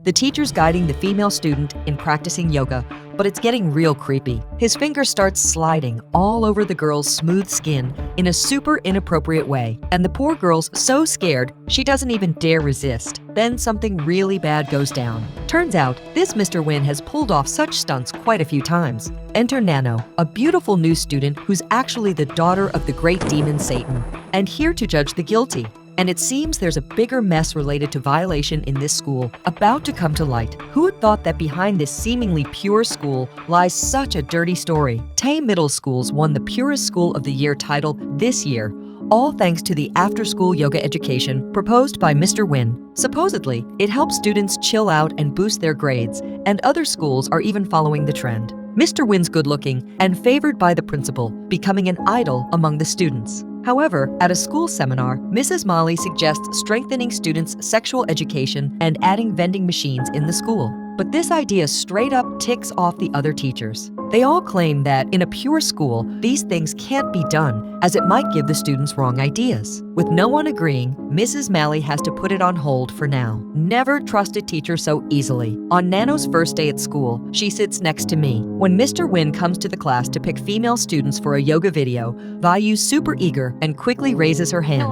The teacher's guiding the female student in practicing yoga, but it's getting real creepy. His finger starts sliding all over the girl's smooth skin in a super inappropriate way, and the poor girl's so scared she doesn't even dare resist. Then something really bad goes down. Turns out, this Mr. Win has pulled off such stunts quite a few times. Enter Nano, a beautiful new student who's actually the daughter of the great demon Satan, and here to judge the guilty. And it seems there's a bigger mess related to violation in this school about to come to light. Who had thought that behind this seemingly pure school lies such a dirty story? Tay Middle Schools won the Purest School of the Year title this year, all thanks to the after-school yoga education proposed by Mr. Win. Supposedly, it helps students chill out and boost their grades, and other schools are even following the trend. Mr. Win's good-looking and favored by the principal, becoming an idol among the students. However, at a school seminar, Mrs. Molly suggests strengthening students' sexual education and adding vending machines in the school. But this idea straight up ticks off the other teachers. They all claim that in a pure school, these things can't be done, as it might give the students wrong ideas. With no one agreeing, Mrs. Malley has to put it on hold for now. Never trust a teacher so easily. On Nano's first day at school, she sits next to me. When Mr. Win comes to the class to pick female students for a yoga video, Vayu's super eager and quickly raises her hand.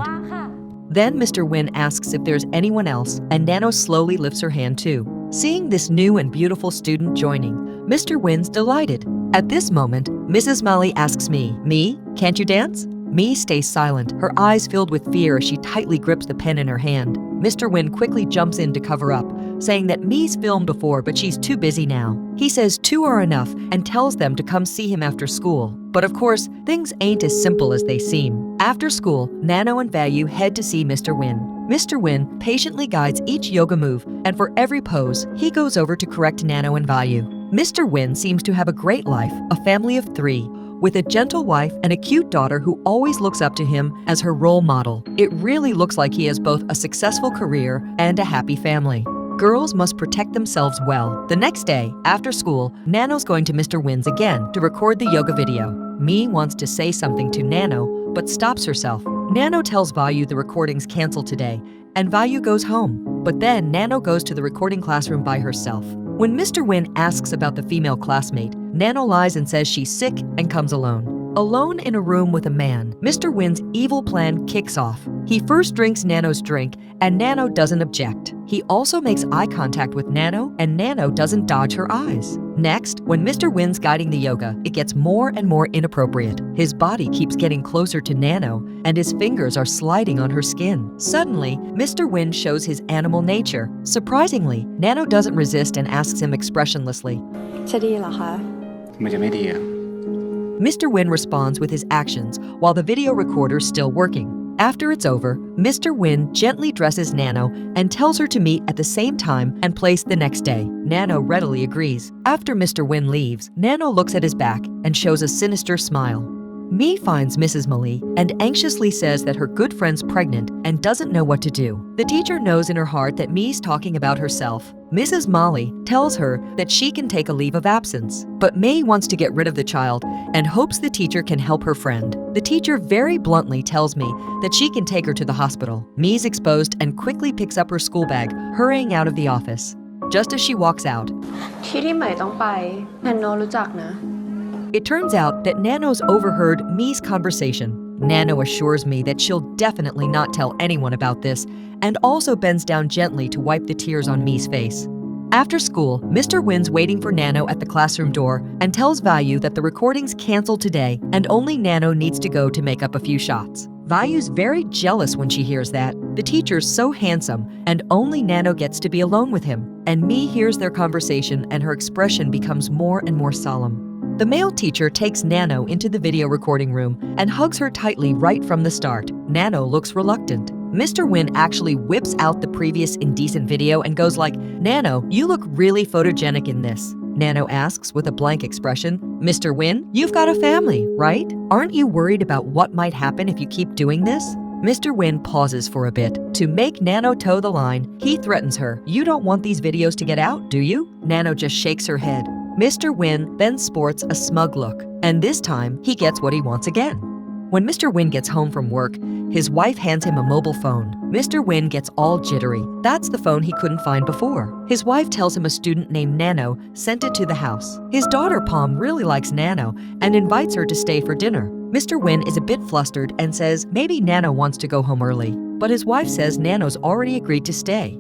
Then Mr. Win asks if there's anyone else, and Nano slowly lifts her hand too. Seeing this new and beautiful student joining, Mr. Win's delighted. At this moment, Mrs. Molly asks me, can't you dance? Me stays silent, her eyes filled with fear as she tightly grips the pen in her hand. Mr. Win quickly jumps in to cover up, saying that Me's filmed before but she's too busy now. He says 2 are enough and tells them to come see him after school. But of course, things ain't as simple as they seem. After school, Nano and Vayu head to see Mr. Win. Mr. Win patiently guides each yoga move, and for every pose, he goes over to correct Nano and Vayu. Mr. Win seems to have a great life, a family of 3, with a gentle wife and a cute daughter who always looks up to him as her role model. It really looks like he has both a successful career and a happy family. Girls must protect themselves well. The next day, after school, Nano's going to Mr. Win's again to record the yoga video. Me wants to say something to Nano, but stops herself. Nano tells Vayu the recording's canceled today, and Vayu goes home. But then Nano goes to the recording classroom by herself. When Mr. Win asks about the female classmate, Nano lies and says she's sick and comes alone. Alone in a room with a man, Mr. Win's evil plan kicks off. He first drinks Nano's drink, and Nano doesn't object. He also makes eye contact with Nano, and Nano doesn't dodge her eyes. Next, when Mr. Win's guiding the yoga, it gets more and more inappropriate. His body keeps getting closer to Nano, and his fingers are sliding on her skin. Suddenly, Mr. Win shows his animal nature. Surprisingly, Nano doesn't resist and asks him expressionlessly, จะดีเหรอคะ มันจะไม่ดีอะ Mr. Win responds with his actions while the video recorder's still working. After it's over, Mr. Win gently dresses Nano and tells her to meet at the same time and place the next day. Nano readily agrees. After Mr. Win leaves, Nano looks at his back and shows a sinister smile. Me finds Mrs. Mali and anxiously says that her good friend's pregnant and doesn't know what to do. The teacher knows in her heart that Me's talking about herself. Mrs. Molly tells her that she can take a leave of absence, but May wants to get rid of the child and hopes the teacher can help her friend. The teacher very bluntly tells me that she can take her to the hospital. Me's exposed and quickly picks up her school bag, hurrying out of the office. Just as she walks out, ที่ใหม่ต้องไปนันโนรู้จักนะ it turns out that Nano's overheard Me's conversation. Nano assures me that she'll definitely not tell anyone about this and also bends down gently to wipe the tears on Me's face. After school, Mr. Win's waiting for Nano at the classroom door and tells Vayu that the recording's canceled today and only Nano needs to go to make up a few shots. Vayu's very jealous when she hears that. The teacher's so handsome and only Nano gets to be alone with him. And Me hears their conversation and her expression becomes more and more solemn. The male teacher takes Nano into the video recording room and hugs her tightly right from the start. Nano looks reluctant. Mr. Win actually whips out the previous indecent video and goes like, "Nano, you look really photogenic in this." Nano asks with a blank expression, "Mr. Win, you've got a family, right? Aren't you worried about what might happen if you keep doing this?" Mr. Win pauses for a bit. To make Nano toe the line, he threatens her, "You don't want these videos to get out, do you?" Nano just shakes her head. Mr. Win then sports a smug look, and this time he gets what he wants again. When Mr. Win gets home from work, his wife hands him a mobile phone. Mr. Win gets all jittery. That's the phone he couldn't find before. His wife tells him a student named Nano sent it to the house. His daughter Palm really likes Nano and invites her to stay for dinner. Mr. Win is a bit flustered and says maybe Nano wants to go home early, but his wife says Nano's already agreed to stay.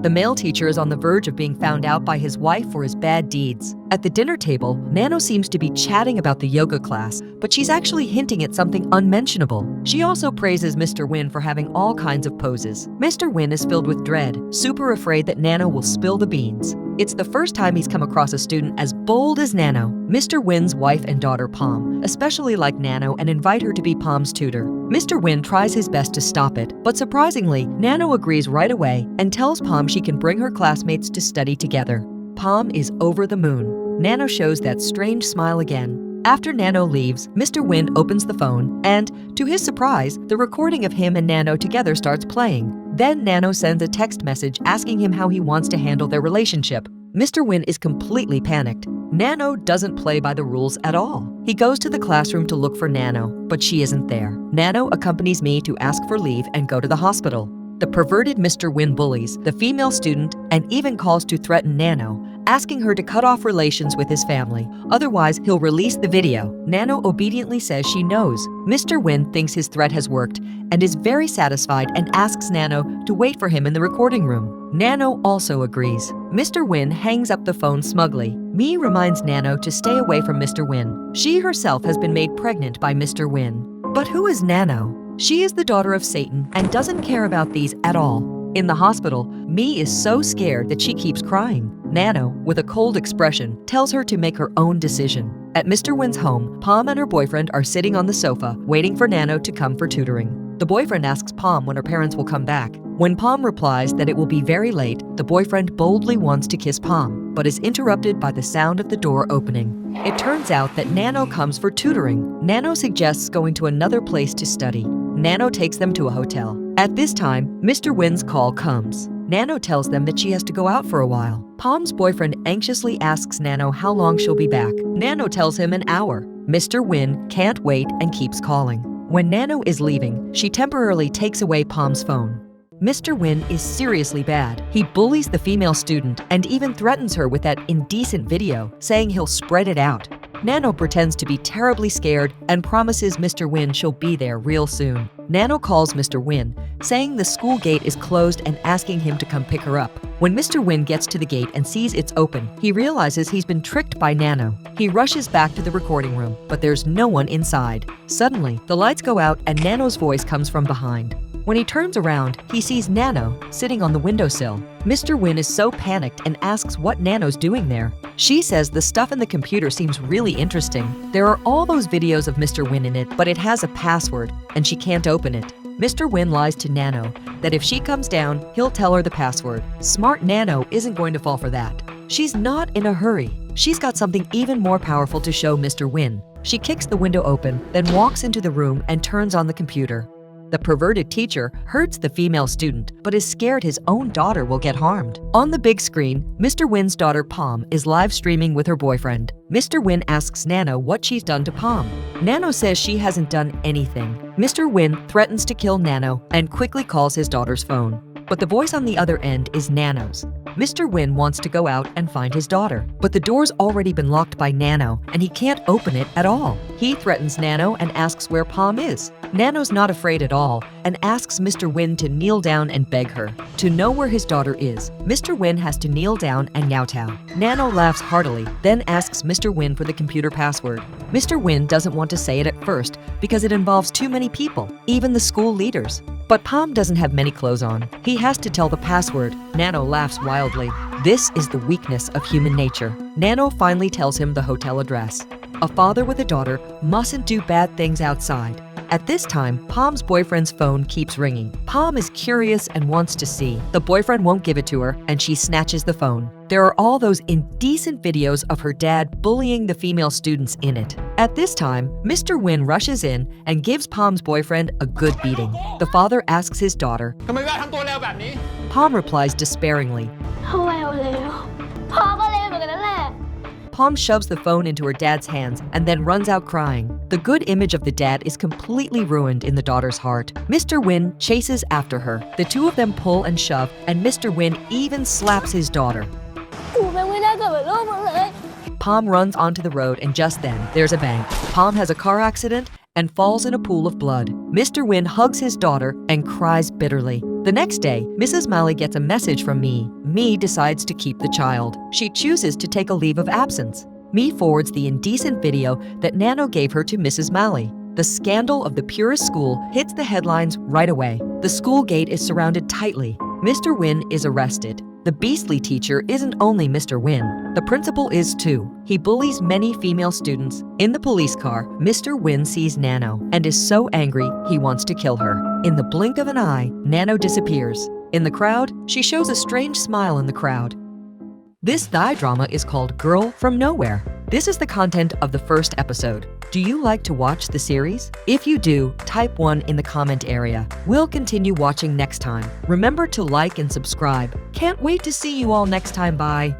The male teacher is on the verge of being found out by his wife for his bad deeds. At the dinner table, Nano seems to be chatting about the yoga class, but she's actually hinting at something unmentionable. She also praises Mr. Win for having all kinds of poses. Mr. Win is filled with dread, super afraid that Nano will spill the beans. It's the first time he's come across a student as bold as Nano. Mr. Win's wife and daughter Palm especially like Nano and invite her to be Palm's tutor. Mr. Win tries his best to stop it, but surprisingly, Nano agrees right away and tells Palm she can bring her classmates to study together. Palm is over the moon. Nano shows that strange smile again. After Nano leaves, Mr. Win opens the phone and, to his surprise, the recording of him and Nano together starts playing. Then Nano sends a text message asking him how he wants to handle their relationship. Mr. Win is completely panicked. Nano doesn't play by the rules at all. He goes to the classroom to look for Nano, but she isn't there. Nano accompanies me to ask for leave and go to the hospital. The perverted Mr. Win bullies the female student and even calls to threaten Nano, asking her to cut off relations with his family. Otherwise, he'll release the video. Nano obediently says she knows. Mr. Win thinks his threat has worked and is very satisfied and asks Nano to wait for him in the recording room. Nano also agrees. Mr. Win hangs up the phone smugly. Mi reminds Nano to stay away from Mr. Win. She herself has been made pregnant by Mr. Win. But who is Nano? She is the daughter of Satan and doesn't care about these at all. In the hospital, Mi is so scared that she keeps crying. Nano, with a cold expression, tells her to make her own decision. At Mr. Win's home, Palm and her boyfriend are sitting on the sofa, waiting for Nano to come for tutoring. The boyfriend asks Palm when her parents will come back. When Palm replies that it will be very late, the boyfriend boldly wants to kiss Palm, but is interrupted by the sound of the door opening. It turns out that Nano comes for tutoring. Nano suggests going to another place to study. Nano takes them to a hotel. At this time, Mr. Win's call comes. Nano tells them that she has to go out for a while. Palm's boyfriend anxiously asks Nano how long she'll be back. Nano tells him an hour. Mr. Win can't wait and keeps calling. When Nano is leaving, she temporarily takes away Palm's phone. Mr. Win is seriously bad. He bullies the female student and even threatens her with that indecent video, saying he'll spread it out. Nano pretends to be terribly scared and promises Mr. Win she'll be there real soon. Nano calls Mr. Win, saying the school gate is closed and asking him to come pick her up. When Mr. Win gets to the gate and sees it's open, he realizes he's been tricked by Nano. He rushes back to the recording room, but there's no one inside. Suddenly, the lights go out and Nano's voice comes from behind. When he turns around, he sees Nano sitting on the windowsill. Mr. Win is so panicked and asks what Nano's doing there. She says the stuff in the computer seems really interesting. There are all those videos of Mr. Win in it, but it has a password, and she can't open it. Mr. Win lies to Nano that if she comes down, he'll tell her the password. Smart Nano isn't going to fall for that. She's not in a hurry. She's got something even more powerful to show Mr. Win. She kicks the window open, then walks into the room and turns on the computer. The perverted teacher hurts the female student, but is scared his own daughter will get harmed. On the big screen, Mr. Win's daughter Palm is live streaming with her boyfriend. Mr. Win asks Nano what she's done to Palm. Nano says she hasn't done anything. Mr. Win threatens to kill Nano and quickly calls his daughter's phone. But the voice on the other end is Nano's. Mr. Win wants to go out and find his daughter, but the door's already been locked by Nano and he can't open it at all. He threatens Nano and asks where Palm is. Nano's not afraid at all and asks Mr. Win to kneel down and beg her. To know where his daughter is, Mr. Win has to kneel down and kowtow. Nano laughs heartily, then asks Mr. Win for the computer password. Mr. Win doesn't want to say it at first because it involves too many people, even the school leaders. But Palm doesn't have many clothes on. He has to tell the password. Nano laughs wildly. This is the weakness of human nature. Nano finally tells him the hotel address. A father with a daughter mustn't do bad things outside. At this time, Palm's boyfriend's phone keeps ringing. Palm is curious and wants to see. The boyfriend won't give it to her, and she snatches the phone. There are all those indecent videos of her dad bullying the female students in it. At this time, Mr. Win rushes in and gives Palm's boyfriend a good beating. The father asks his daughter. Palm replies despairingly. Palm shoves the phone into her dad's hands and then runs out crying. The good image of the dad is completely ruined in the daughter's heart. Mr. Win chases after her. The two of them pull and shove, and Mr. Win even slaps his daughter. กูแม่งไม่ได้เกิดเป็นลูกมึงเลย Palm runs onto the road, and just then, there's a bang. Palm has a car accident and falls in a pool of blood. Mr. Win hugs his daughter and cries bitterly. The next day, Mrs. Malley gets a message from Me. Me decides to keep the child. She chooses to take a leave of absence. Me forwards the indecent video that Nano gave her to Mrs. Malley. The scandal of the purest school hits the headlines right away. The school gate is surrounded tightly. Mr. Win is arrested. The beastly teacher isn't only Mr. Win. The principal is too. He bullies many female students. In the police car, Mr. Win sees Nano and is so angry he wants to kill her. In the blink of an eye, Nano disappears. In the crowd, she shows a strange smile in the crowd. This Thai drama is called Girl from Nowhere. This is the content of the first episode. Do you like to watch the series? If you do, type 1 in the comment area. We'll continue watching next time. Remember to like and subscribe. Can't wait to see you all next time. Bye.